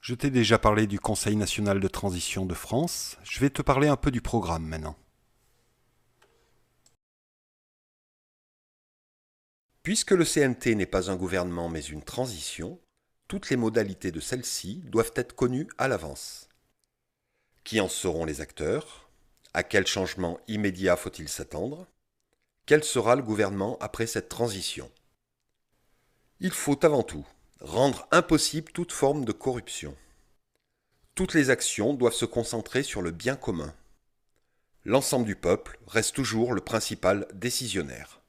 Je t'ai déjà parlé du Conseil national de transition de France. Je vais te parler un peu du programme maintenant. Puisque le CNT n'est pas un gouvernement mais une transition, toutes les modalités de celle-ci doivent être connues à l'avance. Qui en seront les acteurs? À quel changement immédiat faut-il s'attendre? Quel sera le gouvernement après cette transition? Il faut avant tout rendre impossible toute forme de corruption. Toutes les actions doivent se concentrer sur le bien commun. L'ensemble du peuple reste toujours le principal décisionnaire.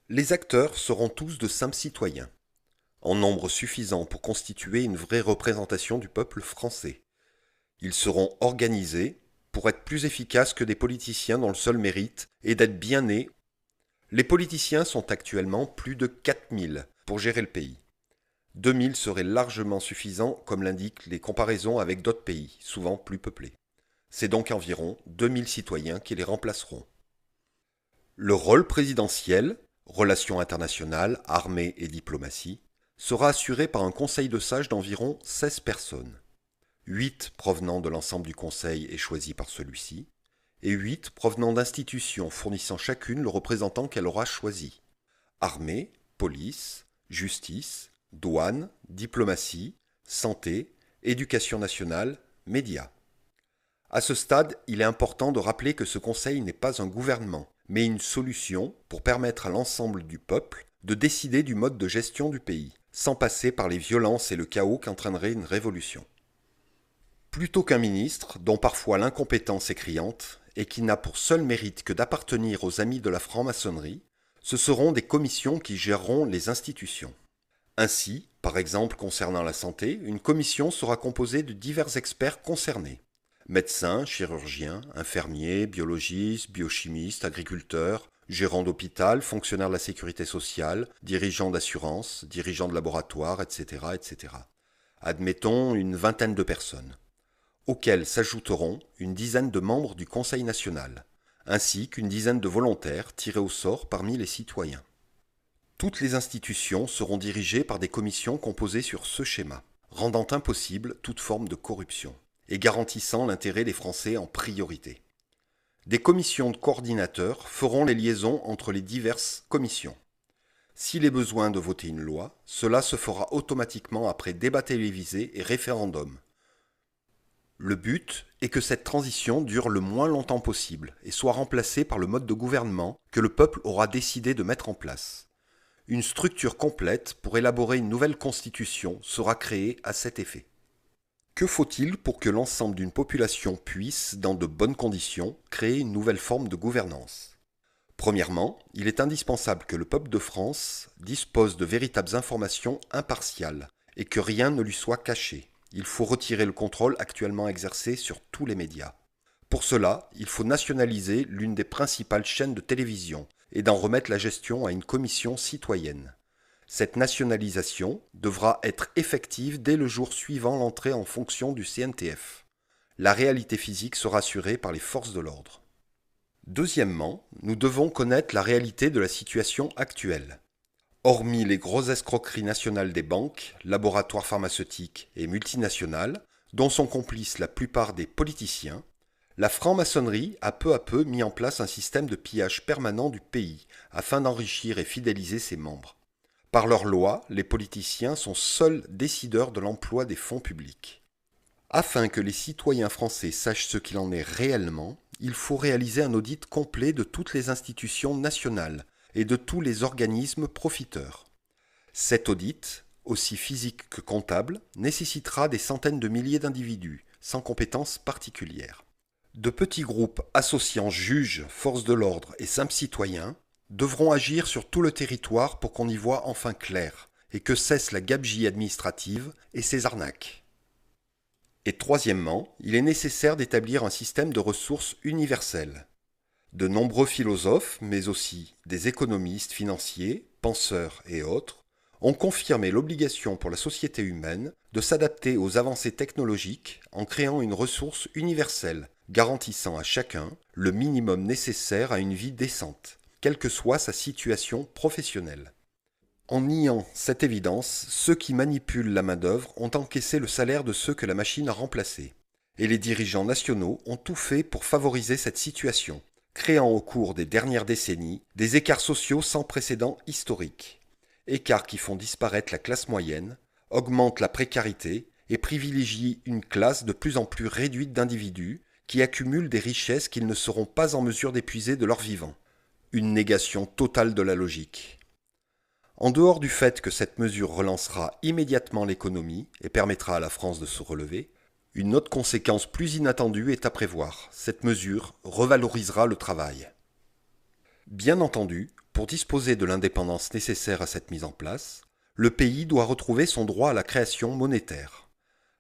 Les acteurs seront tous de simples citoyens, en nombre suffisant pour constituer une vraie représentation du peuple français. Ils seront organisés pour être plus efficaces que des politiciens dont le seul mérite est d'être bien nés. Les politiciens sont actuellement plus de 4000 pour gérer le pays. 2000 seraient largement suffisants, comme l'indiquent les comparaisons avec d'autres pays, souvent plus peuplés. C'est donc environ 2000 citoyens qui les remplaceront. Le rôle présidentiel, relations internationales, armée et diplomatie, sera assuré par un conseil de sages d'environ 16 personnes. 8 provenant de l'ensemble du conseil et choisis par celui-ci, et 8 provenant d'institutions fournissant chacune le représentant qu'elle aura choisi. Armée, police, justice, douane, diplomatie, santé, éducation nationale, médias. À ce stade, il est important de rappeler que ce conseil n'est pas un gouvernement, mais une solution pour permettre à l'ensemble du peuple de décider du mode de gestion du pays, sans passer par les violences et le chaos qu'entraînerait une révolution. Plutôt qu'un ministre, dont parfois l'incompétence est criante, et qui n'a pour seul mérite que d'appartenir aux amis de la franc-maçonnerie, ce seront des commissions qui géreront les institutions. Ainsi, par exemple concernant la santé, une commission sera composée de divers experts concernés. Médecins, chirurgiens, infirmiers, biologistes, biochimistes, agriculteurs, gérants d'hôpital, fonctionnaires de la sécurité sociale, dirigeants d'assurance, dirigeants de laboratoire, etc., etc. Admettons une vingtaine de personnes, auxquelles s'ajouteront une dizaine de membres du Conseil national, ainsi qu'une dizaine de volontaires tirés au sort parmi les citoyens. Toutes les institutions seront dirigées par des commissions composées sur ce schéma, rendant impossible toute forme de corruption et garantissant l'intérêt des Français en priorité. Des commissions de coordinateurs feront les liaisons entre les diverses commissions. S'il est besoin de voter une loi, cela se fera automatiquement après débat télévisé et référendum. Le but est que cette transition dure le moins longtemps possible et soit remplacée par le mode de gouvernement que le peuple aura décidé de mettre en place. Une structure complète pour élaborer une nouvelle constitution sera créée à cet effet. Que faut-il pour que l'ensemble d'une population puisse, dans de bonnes conditions, créer une nouvelle forme de gouvernance? Premièrement, il est indispensable que le peuple de France dispose de véritables informations impartiales et que rien ne lui soit caché. Il faut retirer le contrôle actuellement exercé sur tous les médias. Pour cela, il faut nationaliser l'une des principales chaînes de télévision et d'en remettre la gestion à une commission citoyenne. Cette nationalisation devra être effective dès le jour suivant l'entrée en fonction du CNTF. La réalité physique sera assurée par les forces de l'ordre. Deuxièmement, nous devons connaître la réalité de la situation actuelle. Hormis les grosses escroqueries nationales des banques, laboratoires pharmaceutiques et multinationales, dont sont complices la plupart des politiciens, la franc-maçonnerie a peu à peu mis en place un système de pillage permanent du pays afin d'enrichir et fidéliser ses membres. Par leurs lois, les politiciens sont seuls décideurs de l'emploi des fonds publics. Afin que les citoyens français sachent ce qu'il en est réellement, il faut réaliser un audit complet de toutes les institutions nationales et de tous les organismes profiteurs. Cet audit, aussi physique que comptable, nécessitera des centaines de milliers d'individus, sans compétences particulières. De petits groupes associant juges, forces de l'ordre et simples citoyens devront agir sur tout le territoire pour qu'on y voie enfin clair et que cesse la gabegie administrative et ses arnaques. Et troisièmement, il est nécessaire d'établir un système de ressources universelles. De nombreux philosophes, mais aussi des économistes financiers, penseurs et autres, ont confirmé l'obligation pour la société humaine de s'adapter aux avancées technologiques en créant une ressource universelle, garantissant à chacun le minimum nécessaire à une vie décente, quelle que soit sa situation professionnelle. En niant cette évidence, ceux qui manipulent la main-d'œuvre ont encaissé le salaire de ceux que la machine a remplacés. Et les dirigeants nationaux ont tout fait pour favoriser cette situation, créant au cours des dernières décennies des écarts sociaux sans précédent historiques. Écarts qui font disparaître la classe moyenne, augmentent la précarité et privilégient une classe de plus en plus réduite d'individus qui accumulent des richesses qu'ils ne seront pas en mesure d'épuiser de leur vivant. Une négation totale de la logique. En dehors du fait que cette mesure relancera immédiatement l'économie et permettra à la France de se relever, une autre conséquence plus inattendue est à prévoir. Cette mesure revalorisera le travail. Bien entendu, pour disposer de l'indépendance nécessaire à cette mise en place, le pays doit retrouver son droit à la création monétaire.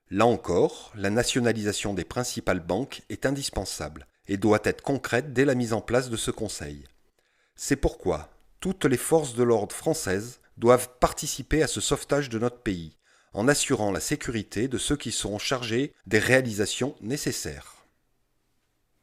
Là encore, la nationalisation des principales banques est indispensable et doit être concrète dès la mise en place de ce Conseil. C'est pourquoi toutes les forces de l'ordre françaises doivent participer à ce sauvetage de notre pays, en assurant la sécurité de ceux qui seront chargés des réalisations nécessaires.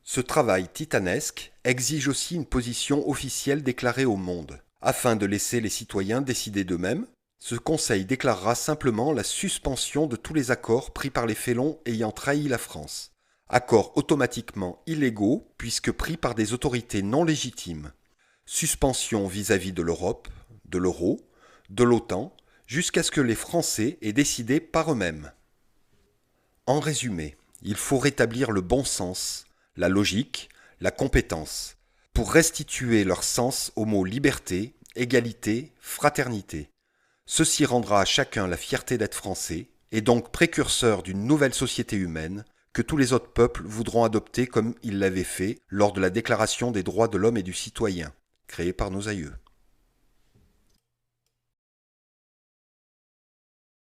Ce travail titanesque exige aussi une position officielle déclarée au monde. Afin de laisser les citoyens décider d'eux-mêmes, ce Conseil déclarera simplement la suspension de tous les accords pris par les félons ayant trahi la France. Accords automatiquement illégaux puisque pris par des autorités non légitimes. Suspension vis-à-vis de l'Europe, de l'euro, de l'OTAN, jusqu'à ce que les Français aient décidé par eux-mêmes. En résumé, il faut rétablir le bon sens, la logique, la compétence, pour restituer leur sens aux mots liberté, égalité, fraternité. Ceci rendra à chacun la fierté d'être français, et donc précurseur d'une nouvelle société humaine, que tous les autres peuples voudront adopter comme ils l'avaient fait lors de la Déclaration des droits de l'homme et du citoyen, créée par nos aïeux.